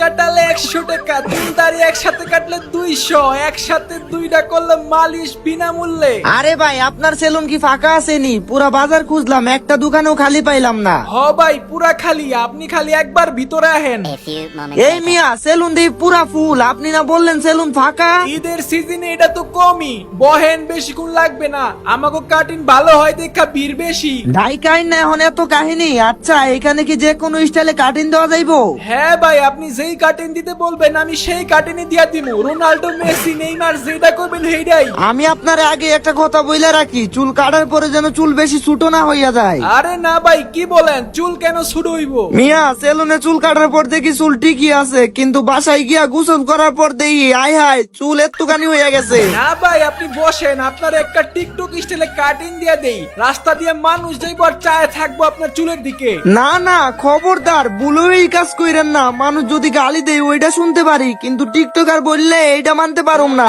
কাটালে 100 টাকা, 3 দাড়ি একসাথে কাটলে 200, একসাথে 2টা করলে মালিশ বিনামূল্যে। আরে ভাই আপনার সেলুন কি ফাঁকা আসেনি? পুরা বাজার খুঁজলাম, একটা দোকানেও খালি পাইলাম না। হ ভাই পুরা খালি, আপনি খালি একবার ভিতরে আহেন। এই মিয়া সেলুন দিয়ে পুরা ফুল, আপনি না বললেন সেলুন ফাঁকা? ঈদের সিজনে এটা তো কমই, বহেন বেশিক্ষণ লাগবে না, আমাকে কাটিং ভালো হয় দেখা ভিড় বেশি। ঢাইকাই না এখন এত কাহিনী। আচ্ছা এখানে কি যে কোনো স্টাইলে কাটিং দেওয়া যাইবো? হ্যাঁ ভাই, আপনি যেই কাটিং দিতে বলবেন আমি সেই কাটিংই দিয়া দিব। রোনাল্ডো, মেসি, নেইমার যেটা করবেন সেইটাই। আমি আপনার আগে একটা কথা বইলা রাখি, চুল কাটার পরে যেন চুল বেশি ছোট না হইয়া যায়। আরে না ভাই, কি বলেন, চুল কেন ছোট হইব? মিয়া সেলুনে চুল কাটার পর দেখি চুল ঠিকই আছে, কিন্তু বাসায় গিয়া গোসল করার পর দেখি আয় হায় চুল একটুখানি হইয়া গেছে। না ভাই আপনি বসেন, আপনার একটা টিকটক স্টাইলে কাটিং দিয়া দেই, রাস্তা দিয়ে মানুষ যাইব আর চায় থাকবো আপনার চুলের দিকে। না না খবরদার, ভুলেও এই কাজ কইরেন না। মানুষ যদি গালি দেয় ওইটা শুনতে পারি, কিন্তু টিকটকার বললে এইটা মানতে পারুম না।